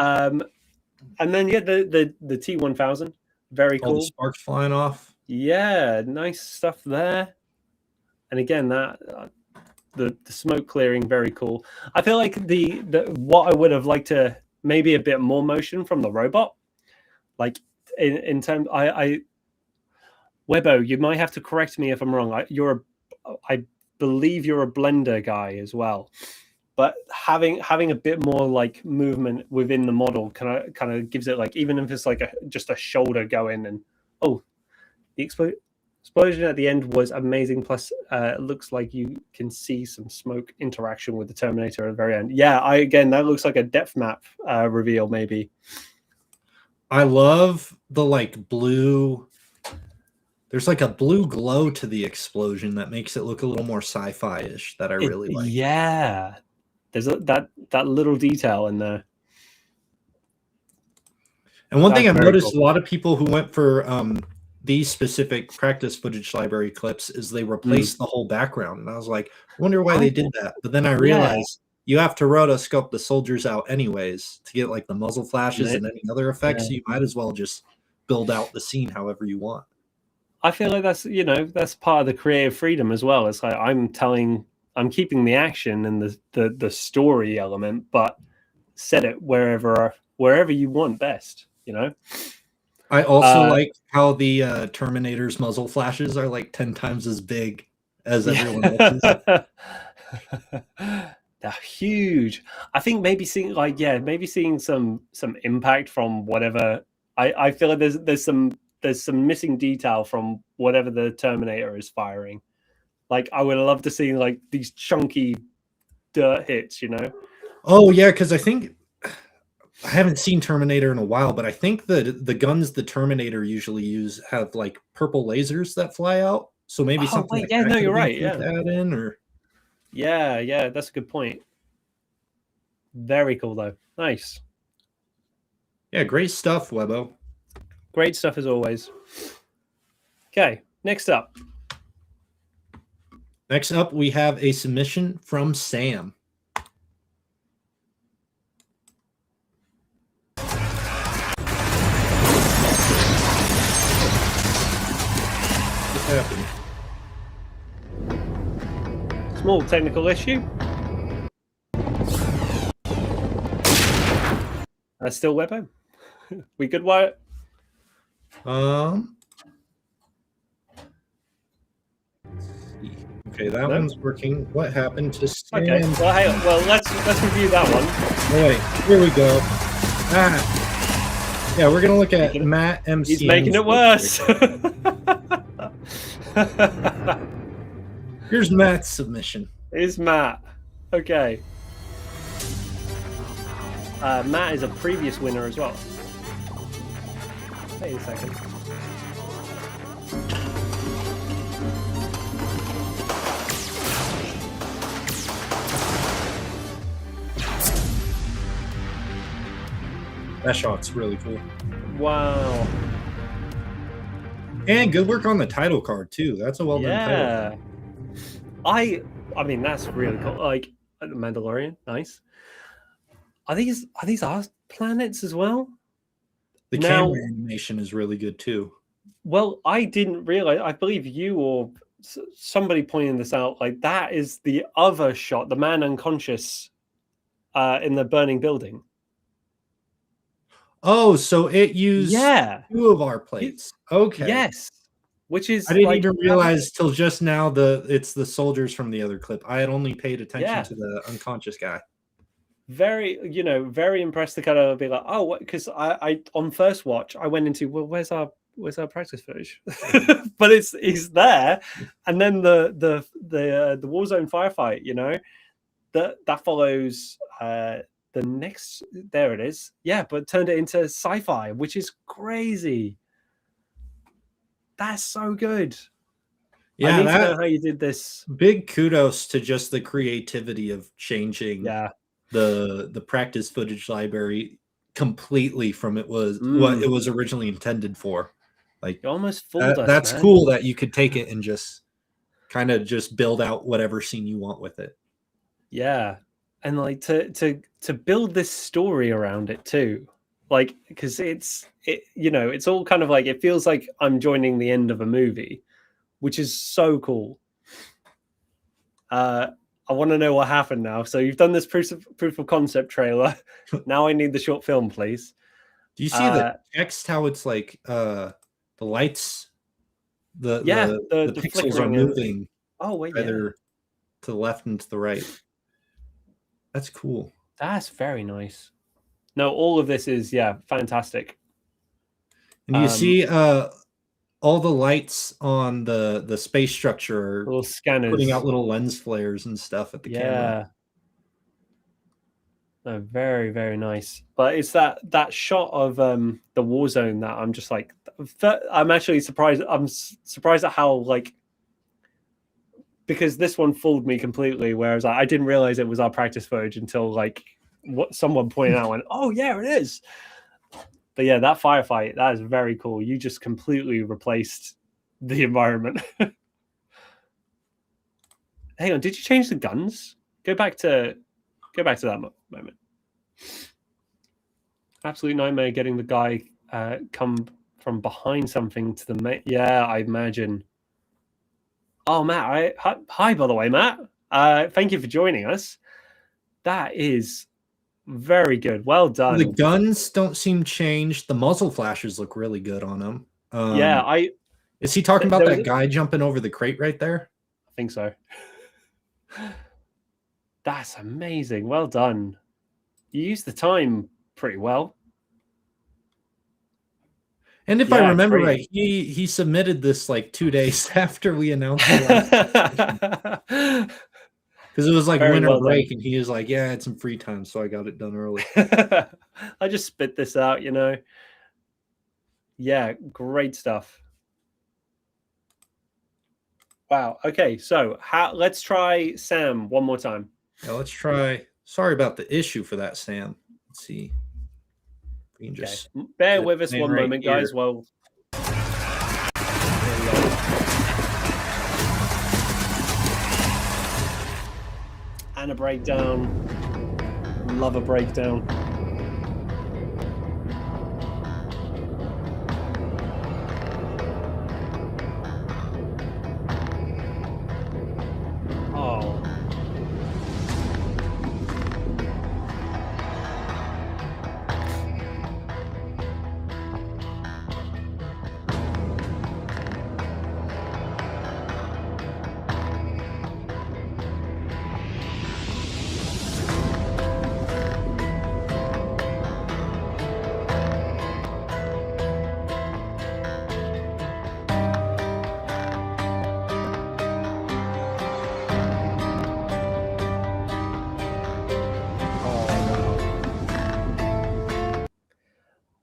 then the T1000, very cool. All the sparks flying off. Yeah, nice stuff there. And again, that the smoke clearing, very cool. I feel like the what I would have liked to maybe a bit more motion from the robot, like in terms. I Webbo, you might have to correct me if I'm wrong. I believe you're a blender guy as well, but having a bit more like movement within the model kind of gives it, like, even if it's like just a shoulder going, and the explosion at the end was amazing. Plus, it looks like you can see some smoke interaction with the Terminator at the very end. Yeah, again, that looks like a depth map reveal, maybe. I love the like blue. There's like a blue glow to the explosion that makes it look a little more sci-fi-ish that I really like. Yeah, there's that little detail in there. And one thing I've noticed, a lot of people who went for these specific practice footage library clips is they replaced the whole background. And I was like, I wonder why they did that. But then I realized you have to rotoscope the soldiers out anyways to get like the muzzle flashes and any other effects. So you might as well just build out the scene however you want. I feel like that's part of the creative freedom as well. It's like I'm keeping the action and the story element, but set it wherever you want best, I also like how the Terminator's muzzle flashes are like 10 times as big as everyone else's. They're huge. I think maybe seeing some impact from whatever. I feel like there's some missing detail from whatever the Terminator is firing. Like, I would love to see like these chunky dirt hits, Oh yeah, because I think I haven't seen Terminator in a while, but I think that the guns the Terminator usually use have like purple lasers that fly out. So maybe something like that. No, you're right. Yeah, add in or yeah, that's a good point. Very cool though. Nice. Yeah, great stuff, Webbo. Great stuff as always. Okay, next up. Next up, we have a submission from Sam. Small technical issue. Still Webbo. We good, Wyatt? Okay, that one's working. What happened to Sam? Okay, well, hey, let's review that one. Oh, wait, here we go. Yeah, we're gonna look at Matt MC. He's making it worse. Here's Matt's submission. Here's Matt. Okay. Matt is a previous winner as well. Wait a second. That shot's really cool. Wow. And good work on the title card too. That's a well done title card. I mean, that's really cool. Like, the Mandalorian, nice. Are these our planets as well? The camera animation is really good too. Well, I didn't realize. I believe you or somebody pointing this out. Like, that is the other shot, the man unconscious in the burning building. Oh, so it used two of our plates. Okay. Yes. Which is, I didn't even realize till just now it's the soldiers from the other clip. I had only paid attention to the unconscious guy. Very impressed to kind of be like, oh, because I on first watch I went into, well, where's our practice footage? But he's there, and then the Warzone firefight, that follows the next. There it is, yeah, but turned it into sci-fi, which is crazy. That's so good. Yeah, I need to know how you did this. Big kudos to just the creativity of changing the practice footage library completely from what it was originally intended for. Like, you almost fooled us, that's man. cool that you could take it and just kind of just build out whatever scene you want with it. Yeah, and like to build this story around it too, like, because it's all kind of like, it feels like I'm joining the end of a movie, which is so cool. I want to know what happened now. So you've done this proof of concept trailer. Now I need the short film, please. Do you see the text? How it's like the lights, the pixels are moving. Either to the left and to the right. That's cool. That's very nice. No, all of this is fantastic. And you see all the lights on the space structure, little scanners, putting out little lens flares and stuff at the camera. No, very, very nice. But it's that shot of the war zone that I'm just like, I'm actually surprised. I'm surprised at how, like, because this one fooled me completely. Whereas I didn't realize it was our practice footage until like what someone pointed out and oh yeah, it is. But yeah, that firefight, that is very cool. You just completely replaced the environment. Hang on, did you change the guns? Go back to that moment. Absolute nightmare getting the guy come from behind something to the yeah, I imagine. Oh, Matt, hi, by the way, Matt. Thank you for joining us. That is very good. Well done. The guns don't seem changed. The muzzle flashes look really good on them. Is he talking about that guy jumping over the crate right there? I think so. That's amazing. Well done. You used the time pretty well. And if I remember right, he submitted this like 2 days after we announced it. Because it was like winter break, and he was like, yeah, I had some free time, so I got it done early. I just spit this out, you know. Yeah, great stuff. Wow. Okay, so let's try Sam one more time. Yeah, let's try. Sorry about the issue for that, Sam. Let's see. We can just bear with us one moment, guys. Well, and a breakdown. Love a breakdown. Oh.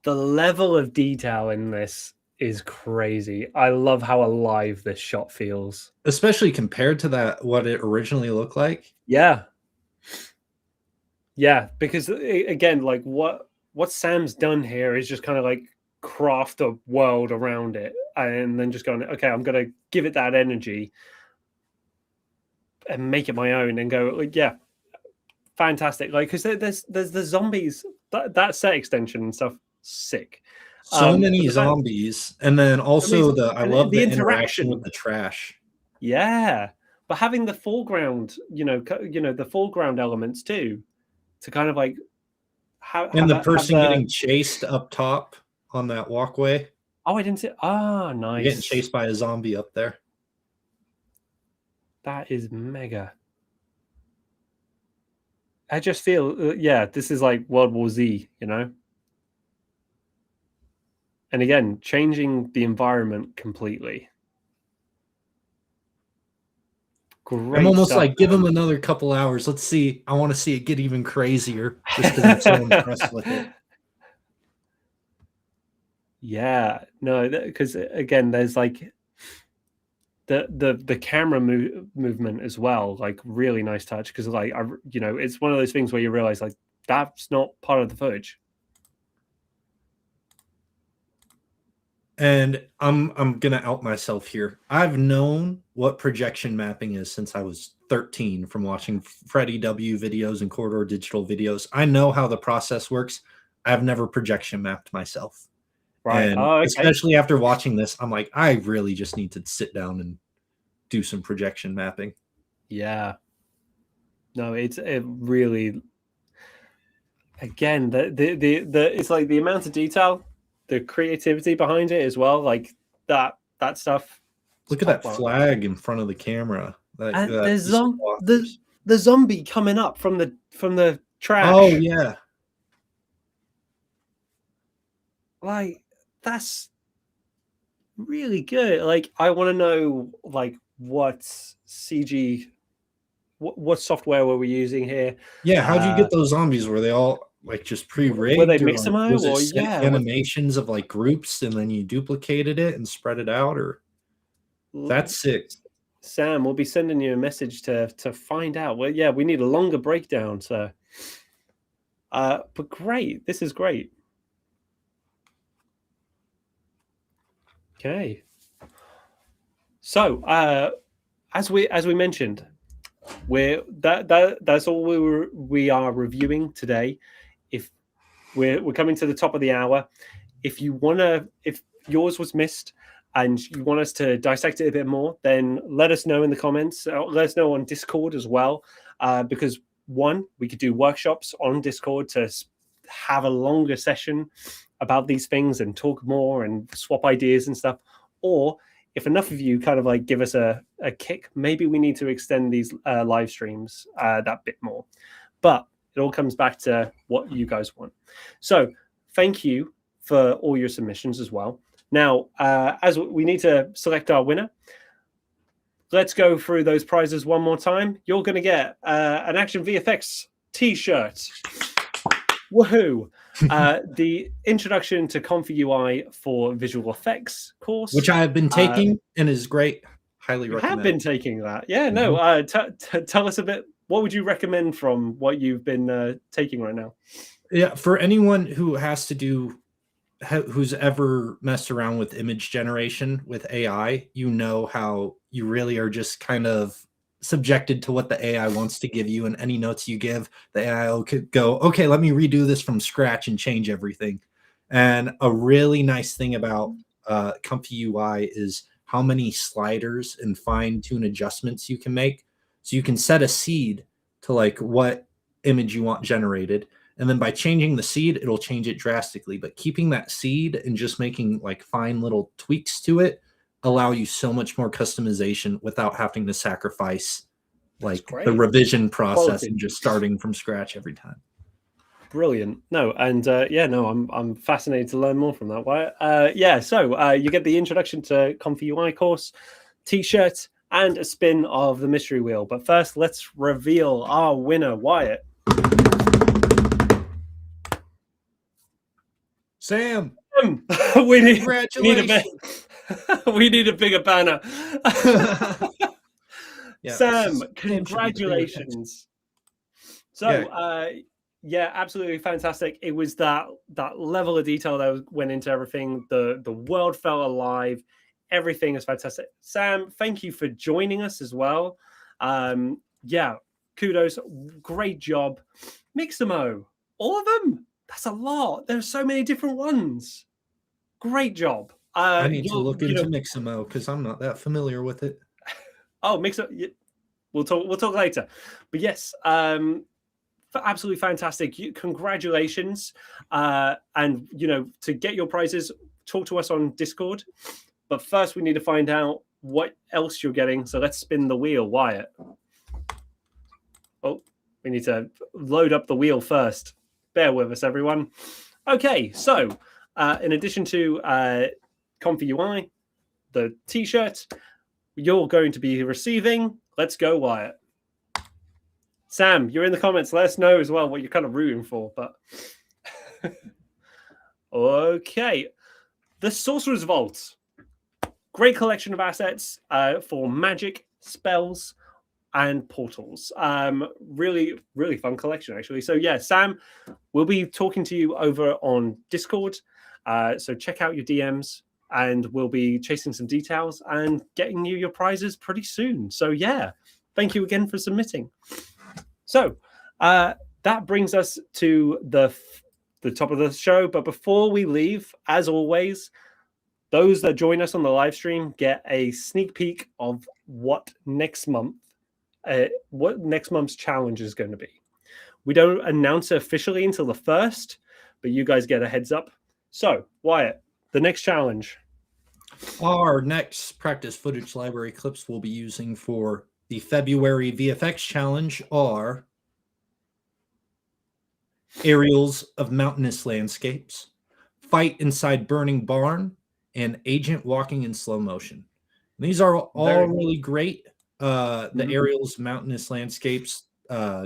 The level of detail in this is crazy. I love how alive this shot feels. Especially compared to what it originally looked like. Yeah. Yeah, because again, like what Sam's done here is just kind of like craft a world around it and then just going, okay, I'm going to give it that energy and make it my own and go, like, yeah, fantastic. Like, because there's the zombies, that set extension and stuff. Sick. So many zombies, and then also I love the interaction with the trash. Yeah, but having the foreground, the foreground elements too, to kind of like the person getting chased up top on that walkway. Oh, I didn't see. Ah, nice. You're getting chased by a zombie up there. That is mega. I just feel, this is like World War Z, you know. And again, changing the environment completely. Great. I'm almost like, give him another couple hours. Let's see. I want to see it get even crazier just because I'm so impressed with it. Yeah, no, because again, there's like the camera movement as well, like really nice touch. Because like it's one of those things where you realize like that's not part of the footage. And I'm gonna out myself here. I've known what projection mapping is since I was 13 from watching Freddie W videos and Corridor Digital videos. I know how the process works. I've never projection mapped myself. Right. And Oh, okay. especially after watching this, I'm like, I really just need to sit down and do some projection mapping. Yeah. No, it really, again, the it's like the amount of detail, the creativity behind it as well, like that stuff. Look at that flag in front of the camera. Like And that the zombie coming up from the trash. Oh yeah. Like that's really good. Like I want to know like what CG, what software were we using here? Yeah, how'd you get those zombies? Were they all like just pre-rigged? Were they Or Mixamo? was it Or set animations of like groups and then you duplicated it and spread it out? Or that's sick. Sam, we'll be sending you a message to find out. Well, yeah, we need a longer breakdown. So, but great, this is great. Okay. So, as we mentioned, that's all we are reviewing today. If we're coming to the top of the hour, if yours was missed and you want us to dissect it a bit more, then let us know in the comments. Let us know on Discord as well, because we could do workshops on Discord to have a longer session about these things and talk more and swap ideas and stuff. Or if enough of you kind of like give us a kick, maybe we need to extend these live streams that bit more. But it all comes back to what you guys want. So thank you for all your submissions as well. Now, as we need to select our winner, let's go through those prizes one more time. You're going to get an Action VFX t-shirt. Woohoo! The Introduction to Comfy UI for Visual Effects course, which I have been taking and is great. Highly recommend. You have been taking that, yeah? No, tell us a bit. What would you recommend from what you've been taking right now? Yeah, for anyone who has to do, who's ever messed around with image generation with AI, you know how you really are just kind of subjected to what the AI wants to give you, and any notes you give, the AI could go, okay, let me redo this from scratch and change everything. And a really nice thing about Comfy UI is how many sliders and fine-tune adjustments you can make. So you can set a seed to like what image you want generated, and then by changing the seed, it'll change it drastically. But keeping that seed and just making like fine little tweaks to it allow you so much more customization without having to sacrifice like the revision process and just starting from scratch every time. Brilliant. No, and I'm fascinated to learn more from that. Why? So you get the Introduction to Comfy UI course, t-shirt, and a spin of the mystery wheel. But first, let's reveal our winner, Wyatt. Sam, we need a bigger banner. Sam, congratulations. So, absolutely fantastic. It was that level of detail that went into everything. The world felt alive. Everything is fantastic. Sam, thank you for joining us as well. Kudos. Great job. Mixamo. All of them? That's a lot. There's so many different ones. Great job. I need to look into Mixamo because I'm not that familiar with it. Oh, Mixamo. We'll talk later. But yes, absolutely fantastic. Congratulations. And to get your prizes, talk to us on Discord. But first we need to find out what else you're getting. So let's spin the wheel, Wyatt. Oh, we need to load up the wheel first. Bear with us, everyone. Okay, so in addition to Comfy UI, the t-shirt, you're going to be receiving, let's go, Wyatt. Sam, you're in the comments. Let us know as well what you're kind of rooting for. But okay, the Sorcerer's Vault. Great collection of assets for magic, spells, and portals. Really, really fun collection, actually. So yeah, Sam, we'll be talking to you over on Discord. So check out your DMs, and we'll be chasing some details and getting you your prizes pretty soon. So yeah, thank you again for submitting. So that brings us to the top of the show. But before we leave, as always, those that join us on the live stream get a sneak peek of what next month's challenge is going to be. We don't announce it officially until the 1st, but you guys get a heads up. So, Wyatt, the next challenge. Our next practice footage library clips we'll be using for the February VFX challenge are aerials of mountainous landscapes, fight inside burning barn, and agent walking in slow motion. And these are all really great. The aerials, mountainous landscapes,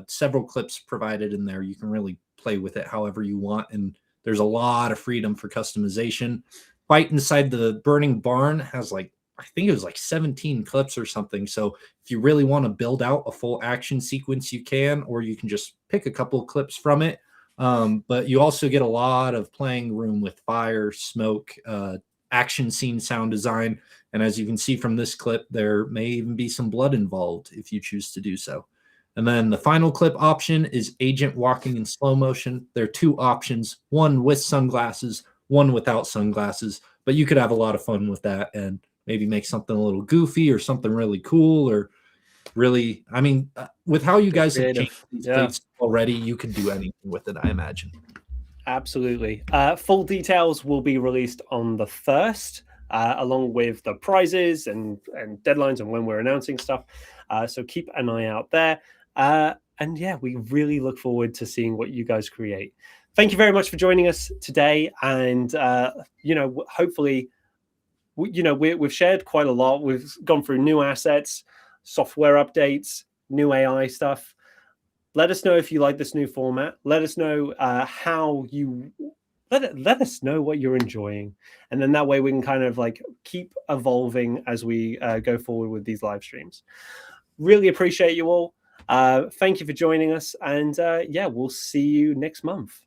several clips provided in there. You can really play with it however you want, and there's a lot of freedom for customization. Fight inside the burning barn has I think it was 17 clips or something. So if you really want to build out a full action sequence, you can, or you can just pick a couple of clips from it. But you also get a lot of playing room with fire, smoke, action scene sound design. And as you can see from this clip, there may even be some blood involved if you choose to do so. And then the final clip option is agent walking in slow motion. There are two options, one with sunglasses, one without sunglasses, but you could have a lot of fun with that and maybe make something a little goofy or something really cool, or really, I mean, with how you guys have changed these clips already, you could do anything with it, I imagine. Absolutely. Full details will be released on the 1st, along with the prizes and deadlines and when we're announcing stuff. So keep an eye out there. And yeah, we really look forward to seeing what you guys create. Thank you very much for joining us today. And, hopefully, we've shared quite a lot. We've gone through new assets, software updates, new AI stuff. Let us know if you like this new format. Let us know how you let us know what you're enjoying, and then that way we can kind of keep evolving as we go forward with these live streams. Really appreciate you all. Thank you for joining us, and yeah, we'll see you next month.